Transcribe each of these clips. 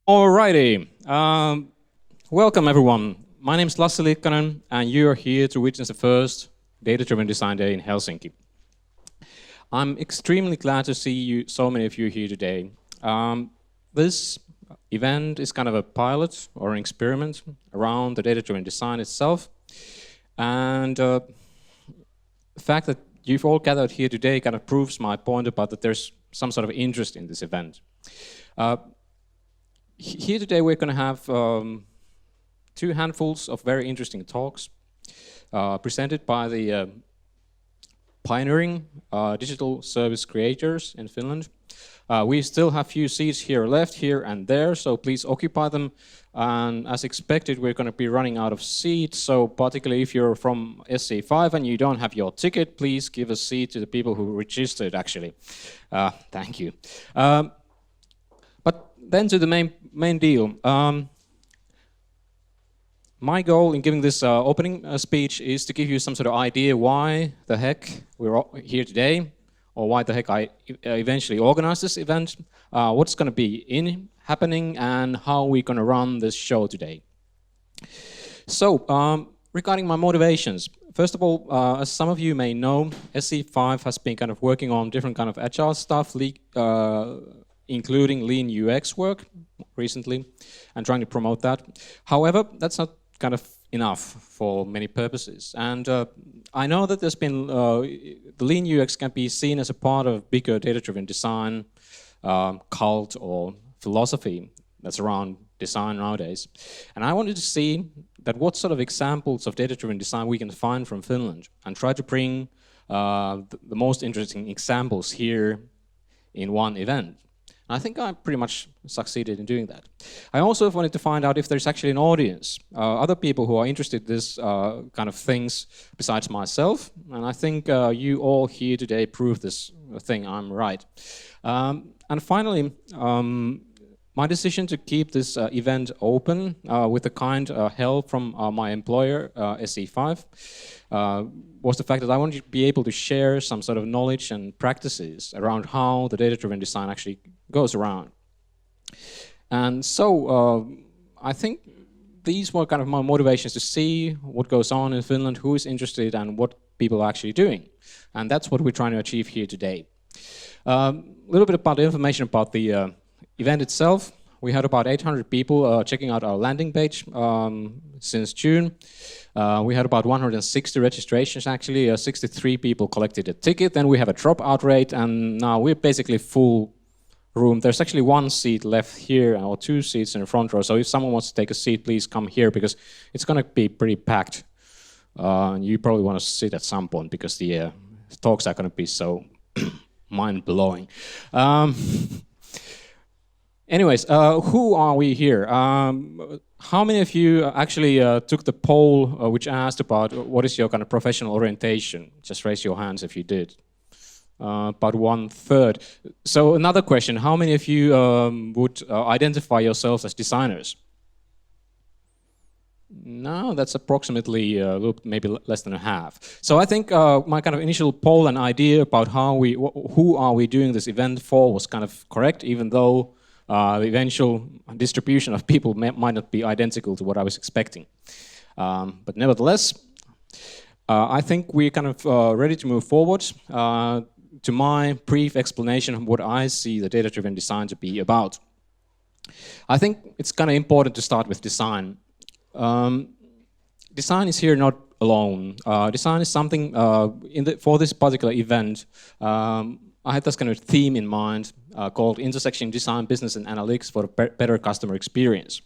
Alrighty. Welcome everyone. My name is Lassi Liikkanen and you are here to witness the first Data-Driven Design Day in Helsinki. I'm extremely glad to see you, so many of you here today. This event is kind of a pilot or an experiment around the data-driven design itself. And the fact that you've all gathered here today kind of proves my point about that there's some sort of interest in this event. Here today we're going to have two handfuls of very interesting talks presented by the pioneering digital service creators in Finland. We still have a few seats here left, here and there, so please occupy them. And as expected, we're going to be running out of seats, so particularly if you're from SC5 and you don't have your ticket, please give a seat to the people who registered, actually. Thank you. But then to the main deal. My goal in giving this opening speech is to give you some sort of idea why the heck we're here today, or why the heck I eventually organized this event, what's going to be happening, and how we're going to run this show today. So, regarding my motivations, first of all, as some of you may know, SC5 has been kind of working on different kind of agile stuff, including lean UX work recently, and trying to promote that. However, that's not kind of enough for many purposes. And I know that there's been, the lean UX can be seen as a part of bigger data-driven design cult or philosophy that's around design nowadays. And I wanted to see that what sort of examples of data-driven design we can find from Finland and try to bring the most interesting examples here in one event. I think I pretty much succeeded in doing that. I also wanted to find out if there's actually an audience, other people who are interested in this kind of things besides myself. And I think you all here today prove this thing, I'm right. And finally, my decision to keep this event open with the kind help from my employer, SC5, was the fact that I wanted to be able to share some sort of knowledge and practices around how the data-driven design actually goes around. And so I think these were kind of my motivations to see what goes on in Finland, who is interested, and what people are actually doing. And that's what we're trying to achieve here today. A little bit about the information about the event itself. We had about 800 people checking out our landing page since June. We had about 160 registrations actually, 63 people collected a ticket, then we have a dropout rate, and now we're basically full room. There's actually one seat left here, or two seats in the front row, so if someone wants to take a seat, please come here, because it's going to be pretty packed. You probably want to sit at some point, because the talks are going to be so mind-blowing. Anyways, who are we here? How many of you actually took the poll which asked about what is your kind of professional orientation? Just raise your hands if you did. About 1/3. So another question, how many of you would identify yourselves as designers? No, that's approximately maybe less than a half. So I think my kind of initial poll and idea about who are we doing this event for was kind of correct, even though the eventual distribution of people might not be identical to what I was expecting. But nevertheless, I think we're kind of ready to move forward to my brief explanation of what I see the data-driven design to be about. I think it's kind of important to start with design. Design is here not alone. Design is something, for this particular event, I had this kind of theme in mind called Intersection Design, Business and Analytics for a Better Customer Experience.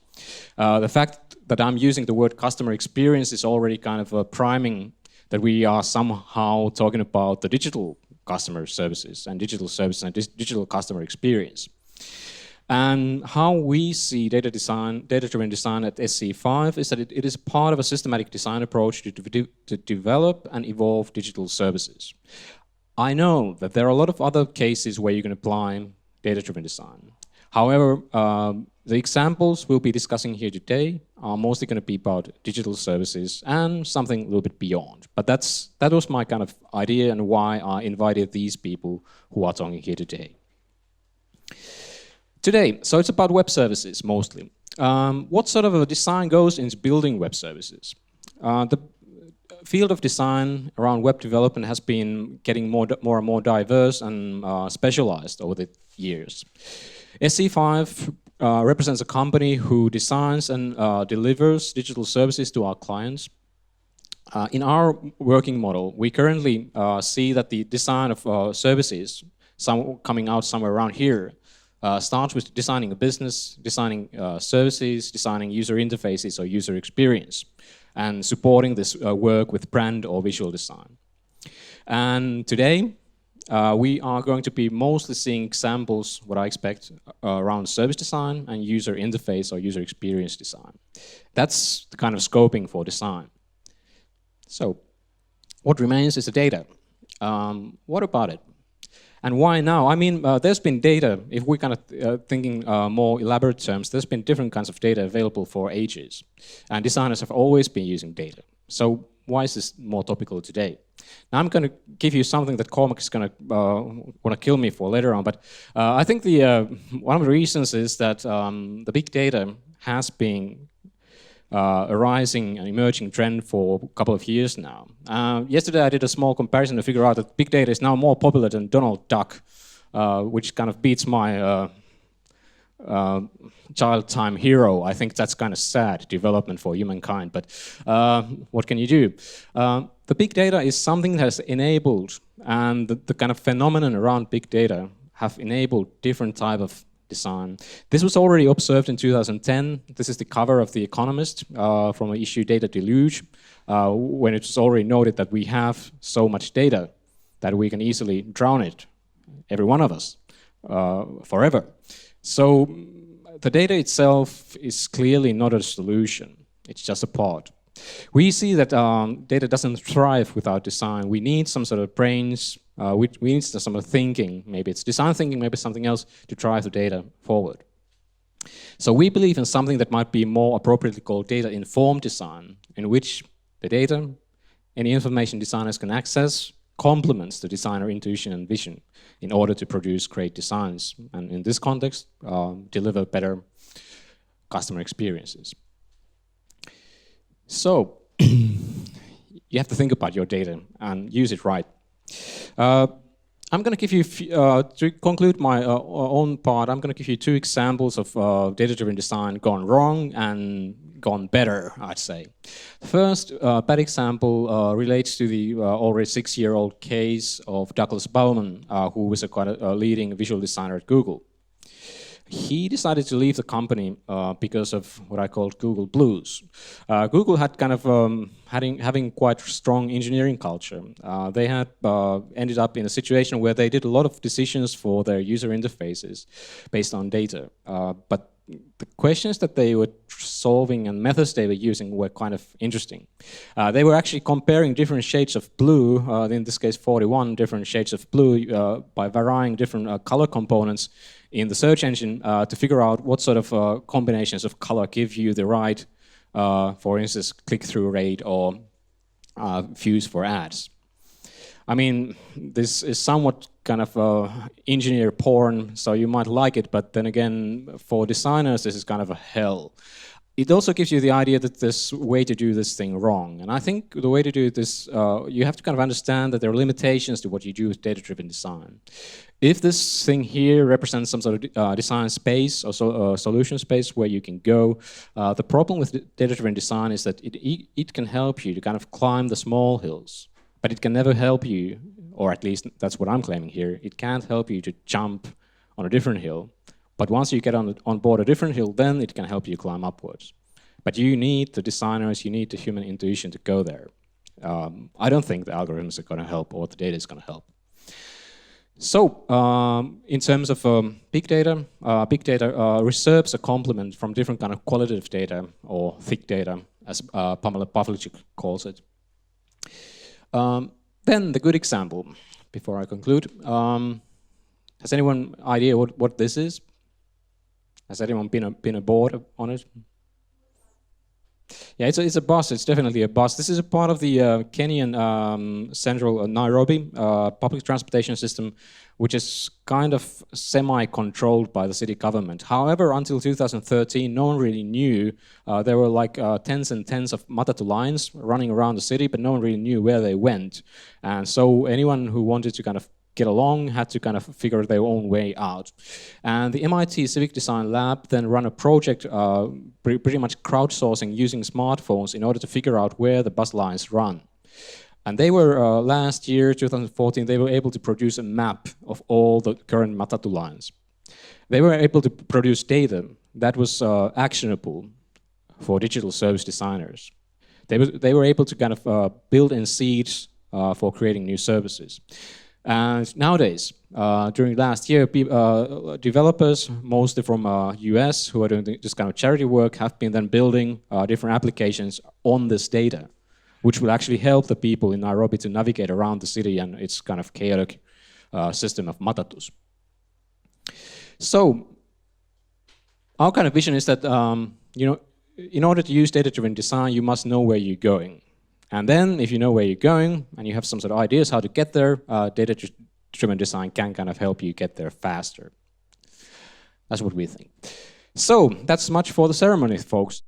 The fact that I'm using the word customer experience is already kind of priming that we are somehow talking about the digital customer services and digital customer experience. And how we see data-driven design at SC5 is that it is part of a systematic design approach to develop and evolve digital services. I know that there are a lot of other cases where you can apply data-driven design. However, the examples we'll be discussing here today are mostly going to be about digital services and something a little bit beyond. But that was my kind of idea and why I invited these people who are talking here today. Today, so it's about web services mostly. What sort of a design goes into building web services? The field of design around web development has been getting more and more diverse and specialized over the years. SC5 represents a company who designs and delivers digital services to our clients. In our working model, we currently see that the design of services, coming out somewhere around here, starts with designing a business, designing services, designing user interfaces or user experience, and supporting this work with brand or visual design. And today, we are going to be mostly seeing examples, what I expect, around service design and user interface or user experience design. That's the kind of scoping for design. So, what remains is the data. What about it? And why now? I mean, there's been data, if we're kind of thinking more elaborate terms, there's been different kinds of data available for ages. And designers have always been using data. So why is this more topical today? Now I'm going to give you something that Cormac is going to want to kill me for later on. But I think one of the reasons is that the big data has been a rising and emerging trend for a couple of years now. Yesterday I did a small comparison to figure out that big data is now more popular than Donald Duck, which kind of beats my child time hero. I think that's kind of sad development for humankind, but what can you do? The big data is something that has enabled, and the kind of phenomenon around big data have enabled different type of design. This was already observed in 2010. This is the cover of The Economist from an issue Data Deluge, when it was already noted that we have so much data that we can easily drown it, every one of us, forever. So the data itself is clearly not a solution. It's just a part. We see that data doesn't thrive without design. We need some sort of brains, we need some sort of thinking, maybe it's design thinking, maybe something else, to drive the data forward. So we believe in something that might be more appropriately called data-informed design, in which the data, any information designers can access, complements the designer intuition and vision in order to produce great designs, and in this context, deliver better customer experiences. So, you have to think about your data and use it right. I'm going to give you, to conclude my own part, I'm going to give you 2 examples of data-driven design gone wrong and gone better, I'd say. The first bad example relates to the already 6-year-old case of Douglas Bowman, who was quite a leading visual designer at Google. He decided to leave the company because of what I called Google Blues. Google had kind of having quite strong engineering culture. They had ended up in a situation where they did a lot of decisions for their user interfaces based on data. But the questions that they were solving and methods they were using were kind of interesting. They were actually comparing different shades of blue, in this case 41 different shades of blue, by varying different color components in the search engine to figure out what sort of combinations of color give you the right, for instance, click-through rate or views for ads. I mean, this is somewhat kind of engineer porn, so you might like it, but then again, for designers, this is kind of a hell. It also gives you the idea that there's a way to do this thing wrong. And I think the way to do this, you have to kind of understand that there are limitations to what you do with data-driven design. If this thing here represents some sort of design space or solution space where you can go, the problem with data-driven design is that it can help you to kind of climb the small hills. But it can never help you, or at least that's what I'm claiming here, it can't help you to jump on a different hill. But once you get on board a different hill, then it can help you climb upwards. But you need the designers, you need the human intuition to go there. I don't think the algorithms are going to help or the data is going to help. So, in terms of big data reserves a complement from different kind of qualitative data or thick data, as Pamela Pavlicek calls it. Then the good example, before I conclude. Has anyone idea what this is? Has anyone been aboard on it? Yeah, it's a bus. It's definitely a bus. This is a part of the Kenyan central Nairobi public transportation system, which is kind of semi-controlled by the city government. However, until 2013, no one really knew. There were like tens and tens of matatu lines running around the city, but no one really knew where they went. And so anyone who wanted to kind of get along had to kind of figure their own way out. And the MIT Civic Design Lab then ran a project pretty much crowdsourcing using smartphones in order to figure out where the bus lines run. And they were, last year, 2014, they were able to produce a map of all the current matatu lines. They were able to produce data that was actionable for digital service designers. They were able to kind of build in seeds for creating new services. And nowadays, during last year, developers, mostly from US, who are doing this kind of charity work, have been then building different applications on this data, which will actually help the people in Nairobi to navigate around the city and its kind of chaotic system of matatus. So, our kind of vision is that, in order to use data-driven design, you must know where you're going. And then, if you know where you're going and you have some sort of ideas how to get there, data-driven design can kind of help you get there faster. That's what we think. So, that's much for the ceremony, folks.